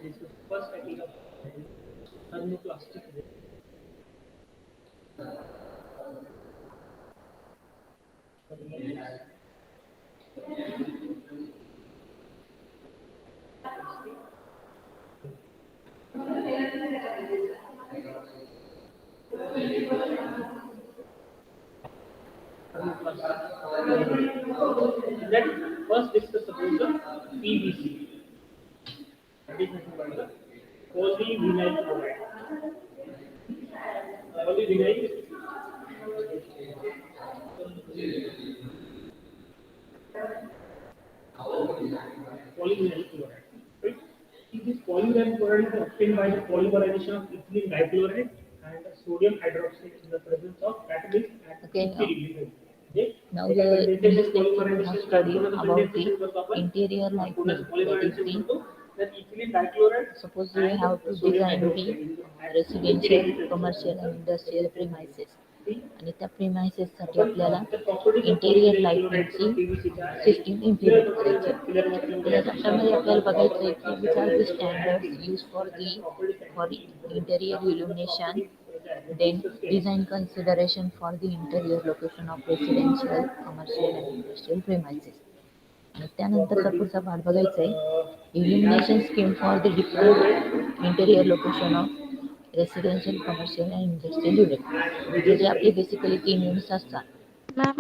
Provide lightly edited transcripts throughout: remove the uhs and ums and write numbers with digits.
This is first technique of thermoplastic. Let's first discuss about the PVC. That is nothing but the polyvinyl chloride. Polyvinyl polyvinyl chloride. Right? This polyvinyl chloride is obtained by the polymerization of ethylene dichloride and sodium hydroxide in the presence of catalyst at Okay, 50 degrees. Okay? now एका in condensation this lecture we have polymerization studied पुन्हा about the condensation करतो आपण interior पुन्हा lighting. That is polymerization the करतो तर ethylene dichloride suppose we have to and sodium design the hydroxide at 50 residential, degrees commercial and industrial premises. आणि त्या प्रिमायसेससाठी आपण आपल्याला the properties of interior polyvinyl chloride लाइटिंगची किंवा PVC च्या system clear implement करायची आहे. clear वाटलं तर म्हणजे या चॅप्टरमध्ये आपल्याला बघायचं आहे की which are the standards use for interior illumination, then design consideration for the interior location of residential, commercial and industrial premises. आणि त्यानंतरचा पुढचा पाठ बघायचा आहे illumination scheme for the different interior location of residential, commercial and industrial unit. म्हणजे जे आपले basically 3 units असतात. मॅम,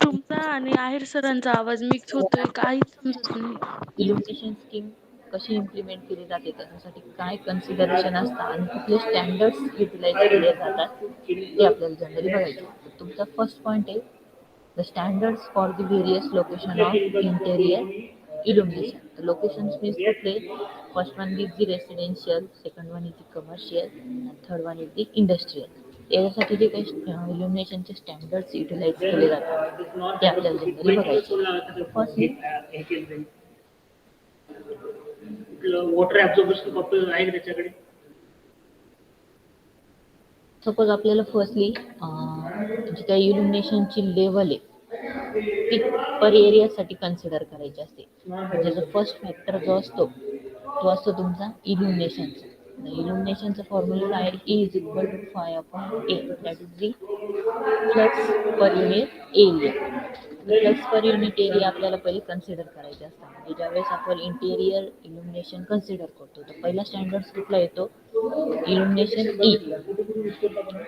तुमचा आणि आहेर सरांचा आवाज मिक्स होतोय, काहीच समजत नाही. इल्युमिनेशन स्कीम कशी इम्प्लिमेंट केली जाते, त्याच्यासाठी काय कन्सिडरेशन असतात आणि कुठले स्टँडर्ड्स युटिलाइज केले जातात ते आपल्याला जनरली बघायचे. तर तुमचा फर्स्ट पॉईंट आहे the standards for the various location of interior illumination. तर लोकेशन्स मीन्स कुठले, first one is the residential, second one is the commercial आणि third one is the industrial. याच्यासाठी जे काही इल्युमिनेशनचे स्टँडर्ड्स युटिलाइज केले जातात ते आपल्याला जनरली बघायचे. फर्स्टली वॉटर ऍब्झॉर्बेशन कॉपर आहे त्याच्याकडे. सपोज आपल्याला फर्स्टली जी काही इल्युमिनेशनची लेवल आहे ती पर एरियासाठी कन्सिडर करायची असते. ज्याचा फर्स्ट फॅक्टर जो असतो तो असतो तुमचा इल्युमिनेशनचा. इल्युमिनेशनचा फॉर्म्युला काय आहे, E is equal to phi upon A, that is the flux per unit area. Flux per unit area आपल्याला पहिले कन्सिडर करायचे असतात. म्हणजे ज्यावेळेस आपण इंटेरियर इल्युमिनेशन कन्सिडर करतो तर पहिला स्टँडर्ड कुठला येतो, इल्युमिनेशन ई.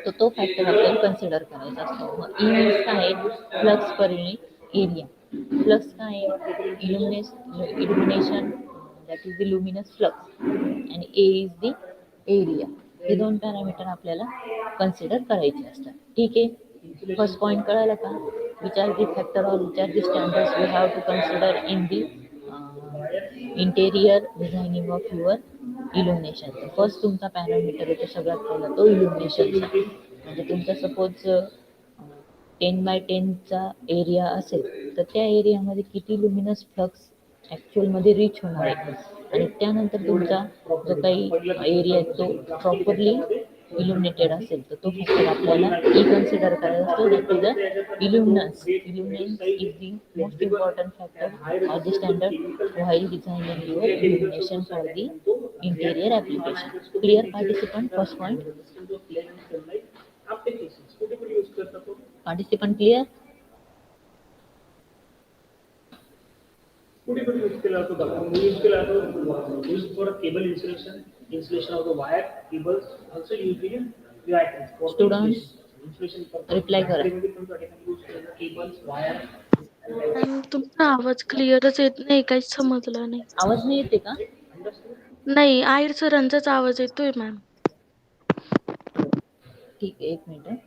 तर तो फॅक्टर आपल्याला कन्सिडर करायचा असतो. मग ई मीन्स काय आहे, flux per unit area. Flux काय आहे, illumination that is the luminous flux आणि ए इज द एरिया. हे दोन पॅरामीटर आपल्याला कन्सिडर करायचे असतात. ठीक आहे, फर्स्ट पॉईंट कळाला का, which are the factor or which are the standards we have to consider in the interior designing of your illumination. तर फर्स्ट तुमचा पॅरामीटर येतो सगळ्यात पहिला तो इल्युमिनेशनचा. म्हणजे तुमचा सपोज 10x10चा एरिया असेल तर त्या एरियामध्ये किती लुमिनस फ्लक्स ॲक्च्युअलमध्ये रीच होणार आहे. आणि त्यानंतर तुमचा जो काही एरिया आहे तो प्रॉपरली इल्युमिनेटेड असेल तर तो फॅक्टर आपल्याला ई कन्सिडर करायचा असतो, that is the illuminance. Illuminance is the most important factor or the standard while designing your illumination for the interior application. Clear participant, first point participant clear. कुठे कुठे use केला जातो बघा. Use केला जातो use for cable insulation of the wire cables also use in your items. Students reply करा. Cables wire. Ma'am, तुमचा आवाज क्लिअरच येत नाही, काहीच समजलं नाही. आवाज नाही येते का? नाही, आहेर सरांचाच आवाज येतोय मॅम. ठीक आहे, एक मिनिट.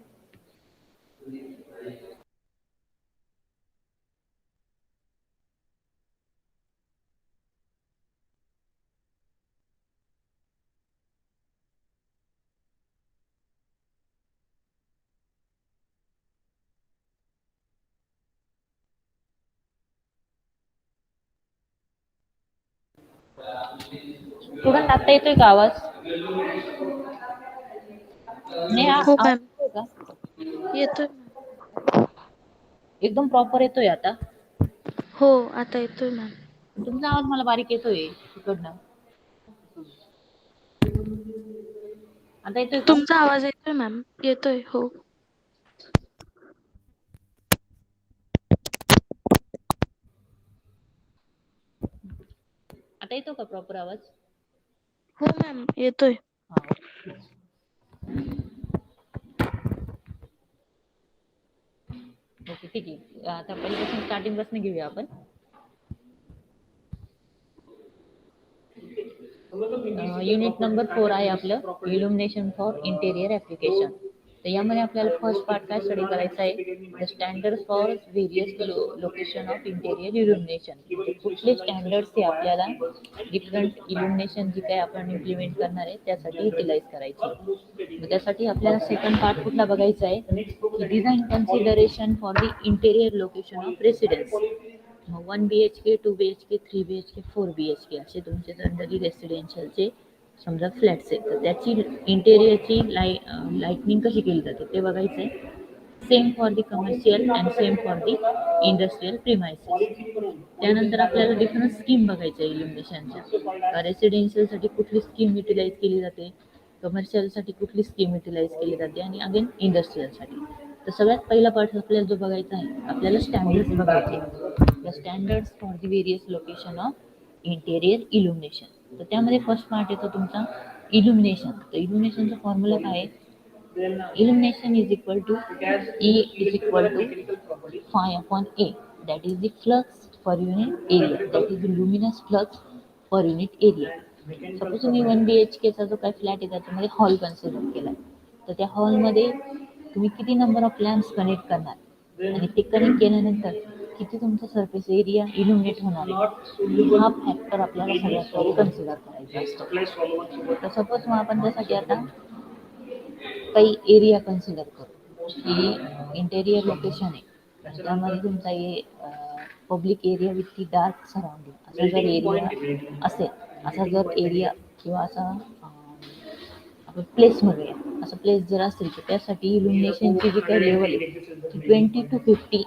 स्टुडंट आता येतोय का आवाज? हो मॅम, येतोय का? येतोय. एकदम प्रॉपर येतोय आता? हो, आता येतोय मॅम. तुमचा आवाज मला बारीक येतोय तिकडनं. आता येतोय का? तुमचा आवाज येतोय मॅम. येतोय हो. आता येतो का प्रॉपर आवाज? हो मॅम येतोय. हा. ओके ठीक आहे. आता पहिल्यापासून स्टार्टिंग पासून घेऊया आपण. युनिट नंबर 4 आहे आपलं इल्युमिनेशन फॉर इंटेरियर ऍप्लिकेशन. तर यामध्ये आपल्याला फर्स्ट पार्ट काय स्टडी करायचा आहे, the standard for various location of interior illumination. कुठले स्टँडर्ड्स ते आपल्याला डिफरंट इल्युमिनेशन जी काय आपण इम्प्लिमेंट करणार आहे त्यासाठी युटिलाइज करायची. त्यासाठी आपल्याला सेकंड पार्ट कुठला बघायचा आहे, design consideration for the interior location of residence. 1 BHK, 2 BHK, 3 BHK, 4 BHK असे तुमचे जनरली रेसिडेन्शियलचे समजा फ्लॅट्स आहेत, तर त्याची इंटेरियरची लाईटनिंग कशी केली जाते ते बघायचं आहे. Same for the commercial and same for the industrial premises. त्यानंतर आपल्याला डिफरंट स्कीम बघायच्या इल्युमिनेशनच्या. रेसिडेन्शियलसाठी कुठली स्कीम युटिलाइज केली जाते, कमर्शियलसाठी कुठली स्कीम युटिलाइज केली जाते आणि अगेन इंडस्ट्रियलसाठी. तर सगळ्यात पहिला पार्ट आपल्याला जो बघायचा आहे, आपल्याला स्टँडर्ड्स बघायचे. The standards for the various location of interior illumination. तर त्यामध्ये फर्स्ट पार्ट येतो तुमचा इल्युमिनेशन. तर इल्युमिनेशनचा फॉर्म्युला काय आहे, illumination is equal to E is equal to phi upon A, that is the flux per unit area, that is the luminous flux per unit area. Suppose तुम्ही 1 BHK चा जो काही flat आहे त्याच्यामध्ये हॉल कन्सिडर केला, तर त्या हॉलमध्ये तुम्ही किती नंबर ऑफ लॅम्प्स कनेक्ट करणार आणि ते कनेक्ट केल्यानंतर किती तुमचा सरफेस एरिया इल्युमिनेट होणार आहे, हा फॅक्टर आपल्याला सगळ्यात पहिले कन्सिडर करायचा असतो. तर सपोज मग आपण त्यासाठी आता काही एरिया कन्सिडर करू की इंटेरियर लोकेशन आहे, त्यामध्ये तुमचा public area with the Dark surrounding असा जर एरिया असेल, असा जर एरिया किंवा असा आपण प्लेस म्हणूया, असं प्लेस जर असेल तर त्यासाठी इल्युमिनेशनची जी काही लेवल आहे ती 20 to 50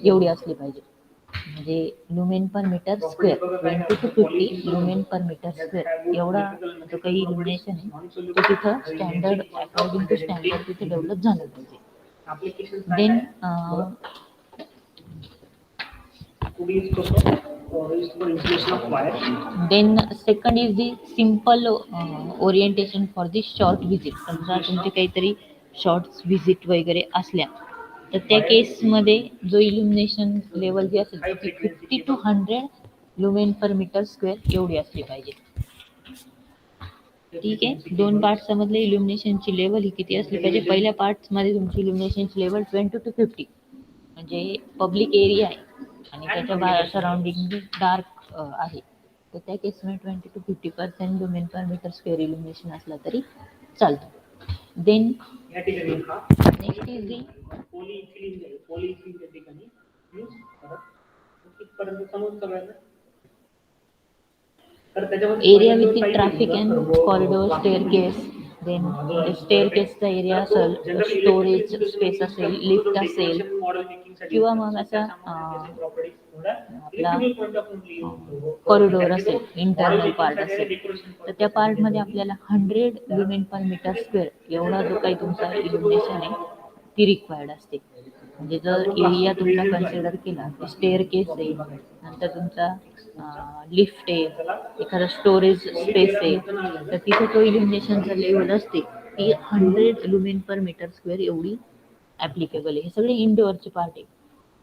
एवढी असली पाहिजे. म्हणजे lumen per metre square, 20 to 50 lumen per metre square एवढा जो काही इल्युमिनेशन आहे तो तिथं स्टँडर्ड अकॉर्डिंग टू स्टँडर्ड तिथे डेव्हलप झालं पाहिजे. Then second is the simple orientation for the short visit. समजा तुमचे काहीतरी शॉर्ट व्हिजिट वगैरे असल्या तर त्या केसमध्ये जो इल्युमिनेशन लेवल जी असेल ती 50 to 100 lumen per metre square एवढी असली पाहिजे. ठीक आहे. दोन पार्ट समजले. इल्युमिनेशनची लेवल ही किती असली पाहिजे. पहिल्या पार्टमध्ये तुमची इल्युमिनेशनची लेवल 20 to 50 म्हणजे पब्लिक एरिया आहे आणि त्याच्या सराउंडिंग डार्क आहे, तर त्या केसमध्ये 20 to 50% lumen per metre square illumination असला तरी चालतं. Then next is the area with the traffic and corridor staircase. Then स्टेअरकेसचा एरिया असेल, स्टोरेज स्पेस असेल, लिफ्ट असेल किंवा मग असा आपला कॉरिडोर असेल, इंटरनल पार्ट असेल, तर त्या पार्टमध्ये आपल्याला 100 लुमेन पर मीटर स्क्वेअर एवढा जो काही तुमचा इल्युमिनेशन आहे ती रिक्वायर्ड असते. म्हणजे जर एरिया तुमचा कन्सिडर केला, स्टेअर केस आहे, नंतर तुमचा लिफ्ट आहे, एखादा स्टोरेज स्पेस आहे, तर तिथे तो इल्युमिनेशनचा लेवल असते ती 100 लुमेन पर मीटर स्क्वेअर एवढी ॲप्लिकेबल आहे. हे सगळे इंडोअरचे पार्ट आहे.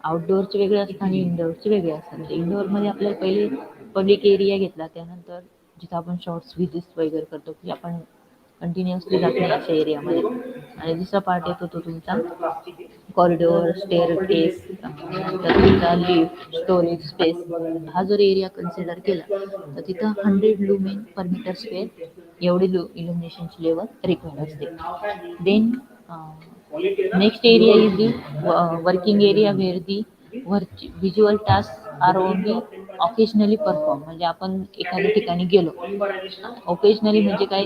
आउटडोअरचे वेगळे असतात आणि इंडोअरचे वेगळे असतात. म्हणजे इंडोअरमध्ये आपल्याला पहिले पब्लिक एरिया घेतला, त्यानंतर जिथं आपण शॉर्ट्स व्हिजिट्स वगैरे करतो की आपण कंटिन्युअसली जातो अशा एरियामध्ये. आणि दुसरा पार्ट येतो तो तुमचा कॉरिडोर, स्टेअरकेस, नंतर तुमचा लिफ्ट, स्टोरेज स्पेस. हा जर एरिया कन्सिडर केला तर तिथं 100 लुमेन पर मीटर स्क्वेअर एवढी इल्युमिनेशनची लेवल रिक्वायर्ड असते. Then next area is the working area where the visual task are only occasionally perform. म्हणजे आपण एखाद्या ठिकाणी गेलो, ऑकेजनली म्हणजे काय,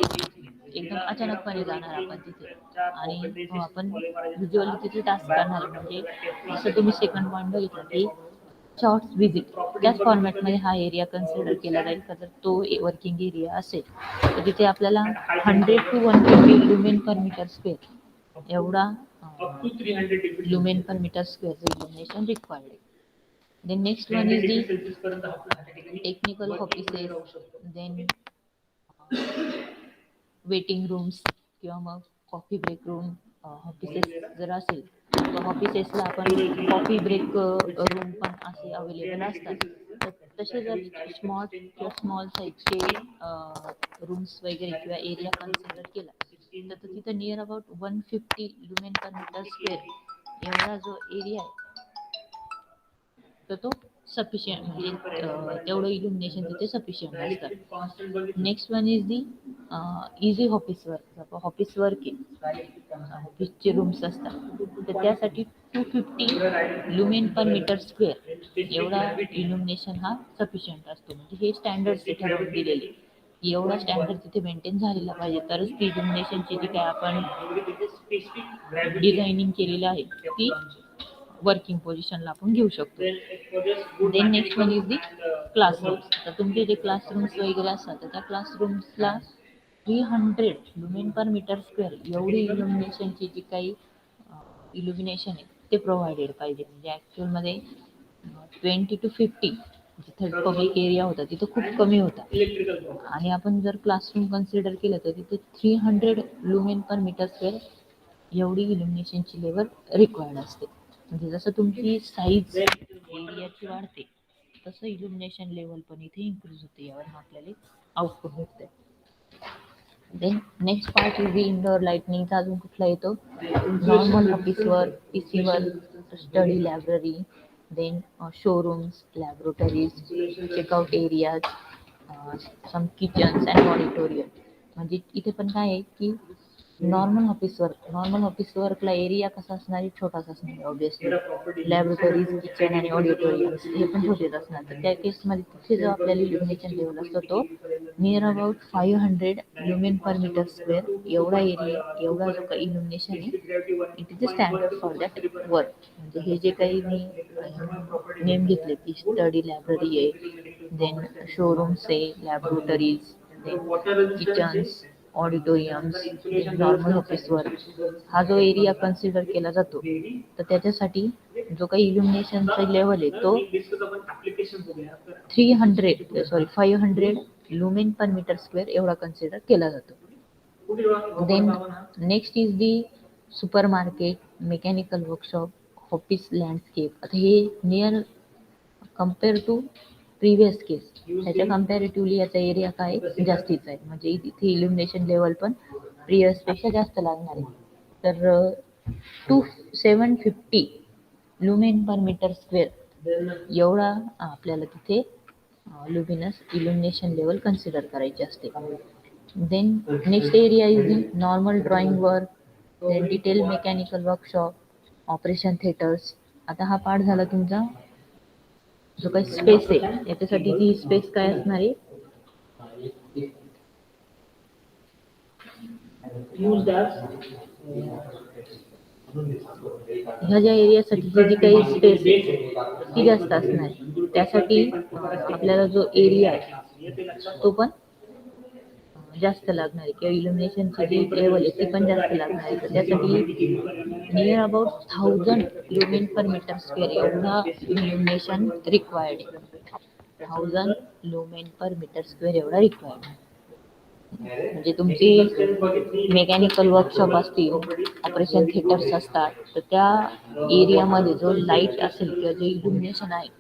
एकदम अचानकपणे जाणार आपण तिथे आणि आपण व्हिज्युअली तिथे टास्क करणार. म्हणजे जसं तुम्ही सेकंड पॉईंट बघितलं की शॉर्ट व्हिजिट त्याच फॉर्मॅटमध्ये हा एरिया कन्सिडर केला जाईल का जर तो वर्किंग एरिया असेल तर तिथे आपल्याला 100 to 150 lumen per metre square एवढा up to 300 degree lumen per metre स्क्वेअरचं इल्युमिनेशन रिक्वायर्ड आहे. Then next one is 300 the degree Celsius पर्यंत आपण त्या ठिकाणी टेक्निकल working मध्ये ऑफिसेस, राहू शकतो. देन वेटिंग रूम्स किंवा मग कॉफी ब्रेक रूम ऑफिसेस जर असेल तर ऑफिसेसला आपण कॉफी ब्रेक रूम पण असे अवेलेबल असतात. तर तसे जर स्मॉल साईजचे रूम्स वगैरे किंवा एरिया कन्सिडर केला तर तिथं near about 150 lumen per metre square एवढा जो एरिया आहे तर तो सफिशियंट म्हणजे तेवढं इल्युमिनेशन तिथे सफिशियंट असतं. Next one is the easy office work. Office work ऑफिसचे रूम्स असतात तर त्यासाठी 250 लुमेन पर मीटर स्क्वेअर एवढा इल्युमिनेशन हा सफिशियंट असतो. म्हणजे हे स्टँडर्ड तिथे ठरवून दिलेले एवढा स्टँडर्ड तिथे मेंटेन झालेला पाहिजे तरच ती इल्युमिनेशनची जी काय आपण डिझायनिंग केलेली आहे ती वर्किंग पोझिशनला आपण घेऊ शकतो. Then next one is the classrooms. तर तुमचे जे क्लासरूम्स वगैरे असतात तर त्या क्लासरूम्सला 300 लुमेन पर मीटर स्क्वेअर एवढी इल्युमिनेशनची जी काही इल्युमिनेशन आहे ते प्रोव्हाइडेड पाहिजे. म्हणजे ॲक्च्युअलमध्ये 20 to 50 जिथं पब्लिक एरिया होता तिथं खूप कमी होता आणि आपण जर क्लासरूम कन्सिडर केलं तर तिथे 300 लुमेन पर मीटर स्क्वेअर एवढी इल्युमिनेशनची लेवल रिक्वायर्ड असते. म्हणजे जसं तुमची साईज एरियाची वाढते तसं इल्युमिनेशन लेवल पण इथे इन्क्रीज होते. यावर आपल्याला आउटपुट भेटते. Then next part is the indoor लाईटनिंगचा अजून कुठला येतो normal office work, PC work, study library, then showrooms, laboratories, checkout areas, some kitchens and auditorium. म्हणजे इथे पण काय आहे की नॉर्मल ऑफिस वर्कला एरिया कसा असणार आहे छोटाच असणार आहे ऑब्विसली. लॅबोरेटरीज, किचन आणि ऑडिटोरियम्स हे पण छोटेच असणार. तर त्या केसमध्ये तिथे जो आपल्याला इल्युमिनेशन लेवल असतो तो near about 500 lumen per metre square एवढा एरिया एवढा जो काही इल्युमिनेशन आहे it is a standard for that work. म्हणजे हे जे काही मी नेम घेतले की स्टडी लायब्ररी आहे, देन शोरूम्स आहे, laboratories, then kitchens, auditoriums, normal office work हा जो एरिया कन्सिडर केला जातो तर त्याच्यासाठी जो काही इल्युमिनेशनचा लेवल आहे तो 500 लुमेन पर मीटर स्क्वेअर एवढा कन्सिडर केला जातो. Then next is the super market, mechanical workshop, office landscape. आता हे near compare to previous case ह्याच्या कम्पॅरेटिव्हली याचा एरिया काय जास्तीचा आहे. म्हणजे इथे इल्युमिनेशन लेवल पण प्रिव्हियसपेक्षा जास्त लागणार आहे. तर 750 लुमेन पर मीटर स्क्वेअर एवढा आपल्याला तिथे इल्युमिनेशन लेवल कन्सिडर करायचे असते. Then next area is the normal drawing work, then detail mechanical workshop, operation theatres. आता हा पार्ट झाला तुमचा जो काही स्पेस आहे याच्यासाठी ती स्पेस काय असणार आहे used as ह्या ज्या एरियासाठी जी काही स्पेस आहे ती जास्त असणार आहे. त्यासाठी आपल्याला जो एरिया आहे तो पण जास्त लागणार आहे किंवा इल्युमिनेशनची जी लेवल आहे ती पण जास्त लागणार आहे. तर त्यासाठी near about 1000 lumen per metre square एवढा इल्युमिनेशन रिक्वायर्ड आहे. 1000 लुमेन पर मीटर स्क्वेअर एवढा रिक्वायर्ड आहे. म्हणजे तुमची मेकॅनिकल वर्कशॉप असतील, ऑपरेशन थिएटर्स असतात तर त्या एरियामध्ये जो लाईट असेल किंवा जे इल्युमिनेशन आहे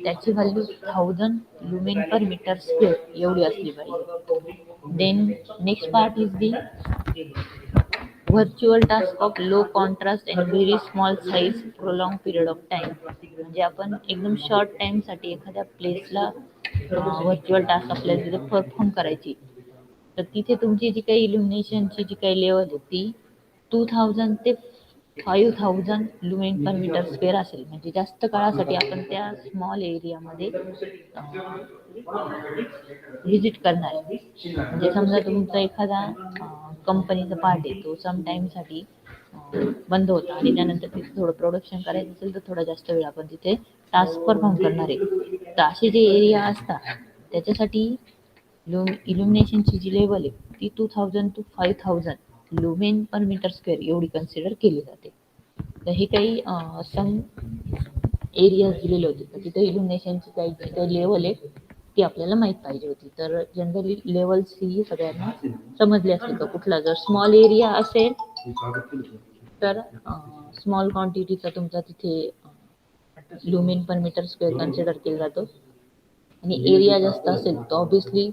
त्याची value 1000 lumen per metre square एवढी असली पाहिजे. Then next part is the virtual task of low contrast and very small size prolong period of time. म्हणजे आपण एकदम शॉर्ट टाइमसाठी एखाद्या प्लेसला व्हर्च्युअल टास्क आपल्याला तिथे परफॉर्म करायची तर तिथे तुमची जी काही इल्युमिनेशनची जी काही लेवल आहे ती 2000 ते 5000 लुमेन पर मीटर स्क्वेअर असेल. म्हणजे जास्त काळासाठी आपण त्या स्मॉल एरियामध्ये व्हिजिट करणार आहे. म्हणजे समजा तुमचा एखादा कंपनीचा पार्ट आहे तो सम टाईमसाठी बंद होतं आणि त्यानंतर तिथे थोडं प्रोडक्शन करायचं असेल तर थोडा जास्त वेळ आपण तिथे टास्क परफॉर्म करणार आहे. तर असे जे एरिया असतात त्याच्यासाठी इल्युमिनेशनची जी लेवल आहे ती 2000 to 5000 lumen per metre square एवढी कन्सिडर केली जाते. तर हे काही सम एरिया दिलेले होते तर तिथे इल्युमिनेशनची काही लेवल आहे ती आपल्याला माहीत पाहिजे होती. तर जनरली लेवल्स ही सगळ्यांना समजली असेल तर कुठला जर स्मॉल एरिया असेल तर स्मॉल क्वांटिटीचा तुमचा तिथे lumen per metre square consider केला जातो आणि एरिया जास्त असेल तर ऑब्विसली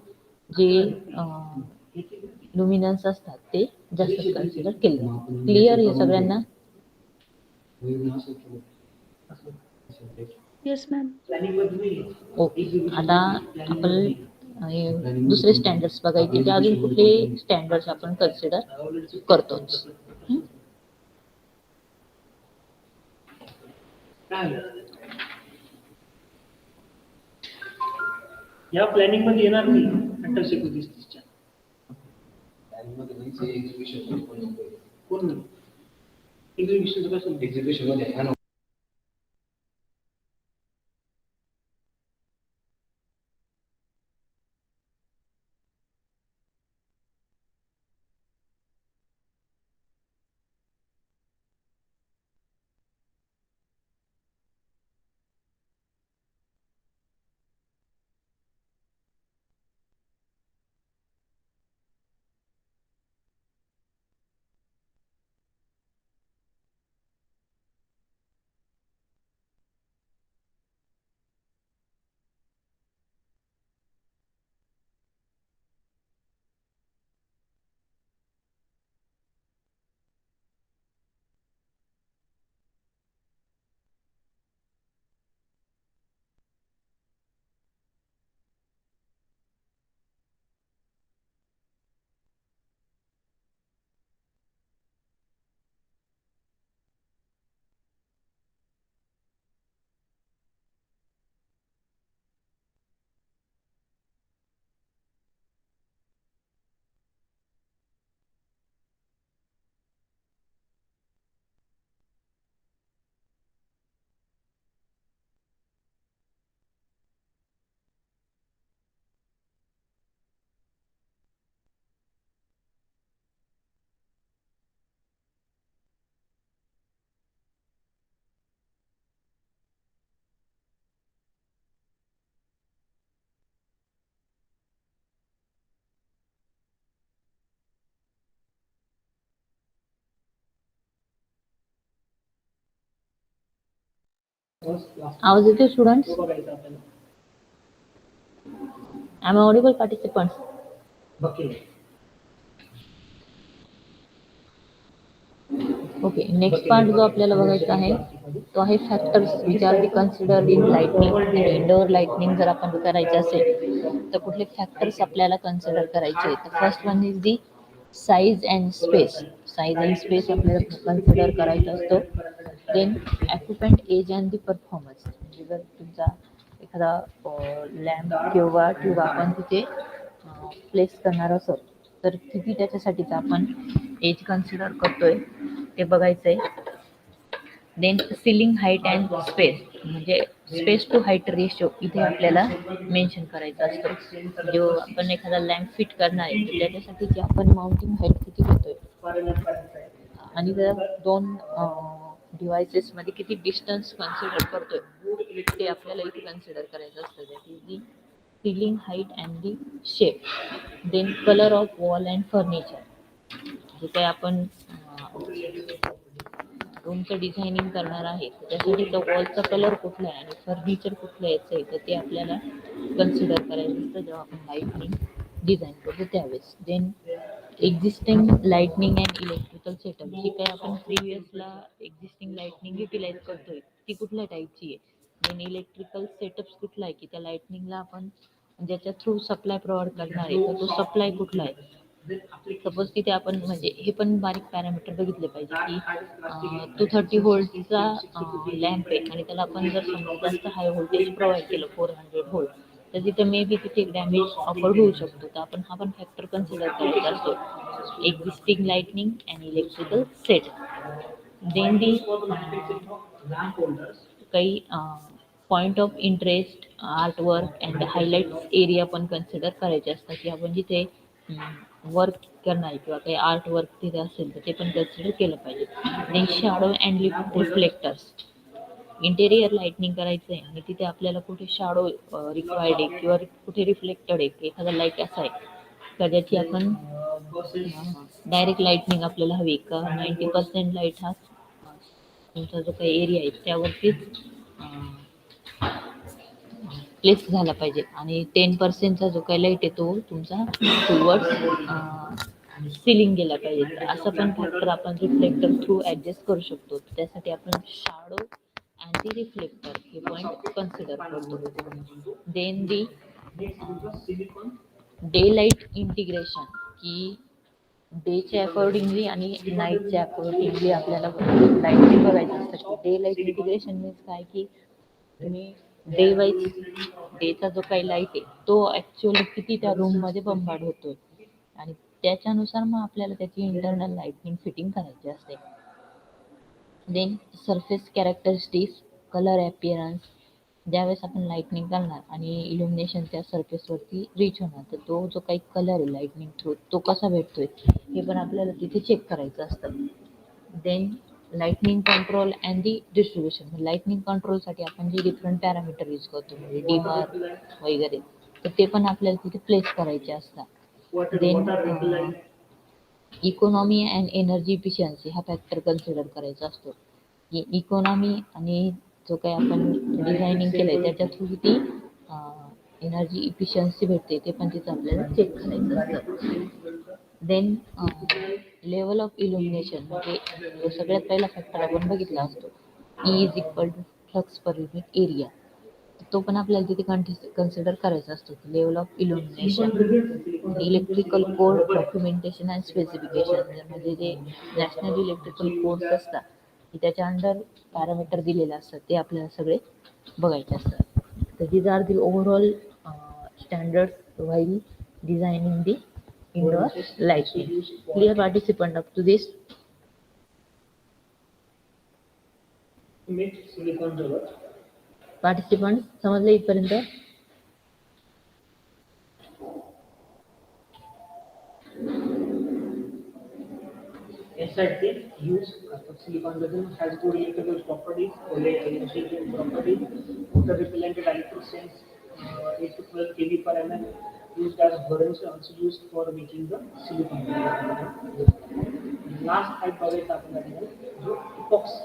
जे लुमिनन्स असतात ते जास्त कन्सिडर केले जातात. क्लिअर हे सगळ्यांना? Yes ma'am. ओके. आता आपण दुसरे स्टँडर्ड्स बघायचे ते अजून कुठले स्टँडर्ड्स आपण कन्सिडर करतोच. या प्लॅनिंग मध्ये येणार नाही 1839च्या कोण एक्झिबिशन मध्ये आवाज येतोय students? I audible participants? Okay. Next part जो आपल्याला बघायचा आहे तो आहे factors which are be considered in lightning आणि इंडोअर लाइटनिंग जर आपण करायचे असेल तर कुठले फॅक्टर्स आपल्याला कन्सिडर करायचे. तर first one is the size and space. Size and space आपल्याला कन्सिडर करायचा असतो. Then occupant age and the performance. म्हणजे जर तुमचा एखादा लॅम्प किंवा ट्यूब आपण तिथे प्लेस करणार असो तर किती त्याच्यासाठीचा आपण एज कन्सिडर करतोय ते बघायचं आहे. Then ceiling height and space म्हणजे स्पेस टू हाईट रेशो इथे आपल्याला मेन्शन करायचं असतं. जो आपण एखादा लॅम्प फिट करणार आहे तर त्याच्यासाठीची आपण माउंटिंग हाईट किती घेतोय आणि जर दोन डिव्हायसेसमध्ये किती डिस्टन्स कन्सिडर करतोय ते आपल्याला इथे कन्सिडर करायचं असतं. That is the ceiling height and the shape. Then colour of wall and furniture. जे काही आपण रूमचं डिझायनिंग करणार आहे त्यासाठी तो वॉलचा कलर कुठला आहे आणि फर्निचर कुठलं यायचं आहे तर ते आपल्याला कन्सिडर करायचं असतं जेव्हा आपण लाईटनिंग डिझाईन करतो त्यावेळेस. Then existing lighting and electrical setup. जी काही आपण प्रिव्हियसला एक्झिस्टिंग लाईटनिंग युटिलाइज करतोय ती कुठल्या टाईपची आहे. देन इलेक्ट्रिकल सेटअप्स कुठला आहे की त्या लाईटनिंगला आपण ज्याच्या थ्रू सप्लाय प्रोव्हाइड करणार आहे तर तो सप्लाय कुठला आहे. सपोज तिथे आपण म्हणजे हे पण बारीक पॅरामीटर बघितले पाहिजे की 230 व्होल्टचा लॅम्प आहे आणि त्याला आपण जर समजा जास्त हाय व्होल्टेज प्रोव्हाइड केलं 400 व्होल्ट तर तिथे मे बी तिथे डॅमेज ऑफर होऊ शकतो. तर आपण हा पण फॅक्टर कन्सिडर करायचा असतो. Existing lightning and electrical set. Then the for the manufacturing of lamp holders. काही point of interest artwork and highlights area पण कन्सिडर करायचे असतात की आपण जिथे वर्क करणार आहे किंवा काही आर्ट वर्क तिथे असेल तर ते पण कन्सिडर केलं पाहिजे. Then shadow and reflectors, interior lightning करायचं आहे आणि तिथे आपल्याला कुठे शॅडो रिक्वायर्ड आहे किंवा कुठे रिफ्लेक्टेड आहे, एखादा लाईट असा आहे का ज्याची आपण डायरेक्ट लाईटनिंग आपल्याला हवी का 90% लाईट हा तुमचा जो काही एरिया आहे त्यावरतीच प्लेस झाला पाहिजे आणि 10%चा जो काही लाईट आहे तो तुमचा टुवर्ड्स सिलिंग गेला पाहिजे. तर असं पण फॅक्टर आपण रिफ्लेक्टर थ्रू ॲडजस्ट करू शकतो. त्यासाठी आपण शॅडो अँड दी रिफ्लेक्टर हे पॉईंट कन्सिडर करतो. Then the day light integration, की डेच्या अकॉर्डिंगली आणि नाईटच्या अकॉर्डिंगली आपल्याला लाईट बघायचं असतं. डे लाईट इंटिग्रेशन मीन्स काय की तुम्ही डे वाईज डेचा जो काही लाईट आहे तो ॲक्च्युअली किती त्या रूममध्ये बंबार्ड होतोय आणि त्याच्यानुसार मग आपल्याला त्याची इंटरनल लाईटनिंग फिटिंग करायची असते. देन सरफेस कॅरेक्टरिस्टिक्स, कलर ॲपिअरन्स, ज्यावेळेस आपण लाईटनिंग करणार आणि इल्युमिनेशन त्या सरफेसवरती रीच होणार तर तो जो काही कलर आहे लाईटनिंग थ्रू तो कसा भेटतोय हे पण आपल्याला तिथे चेक करायचं असतं. Then lightning control and the distribution, lightning कंट्रोलसाठी आपण जे डिफरंट पॅरामीटर यूज करतो म्हणजे डिमर वगैरे तर ते पण आपल्याला तिथे प्लेस करायचे असतात. Then economy and energy efficiency हा फॅक्टर कन्सिडर करायचा असतो की इकॉनॉमी आणि जो काही आपण डिझायनिंग केलं आहे त्याच्या थ्रू किती एनर्जी इफिशियन्सी भेटते ते पण तिथं आपल्याला चेक करायचं असतं. देन लेवल ऑफ इल्युमिनेशन म्हणजे जो सगळ्यात पहिला फॅक्टर आपण बघितला असतो E is equal to flux per unit area, तो पण आपल्याला तिथे कन्सिडर करायचा असतो. Level of illumination, electrical code documentation and specification म्हणजे जे नॅशनल इलेक्ट्रिकल कोड्स असतात की त्याच्या अंडर पॅरामीटर दिलेले असतात ते आपल्याला सगळे बघायचे असतात. तर these are the overall standards while designing the indoor lighting. Clear participant up to this? Make silicon rubber. Participants समजलं इथपर्यंत? Inside the use silicon resin has good electrical properties, electrical properties, water repellent, electric sense, 8 to 12 kV per mm, used as burdens, also used for making the silicon. Last type बघायचा आपण जो epoxy.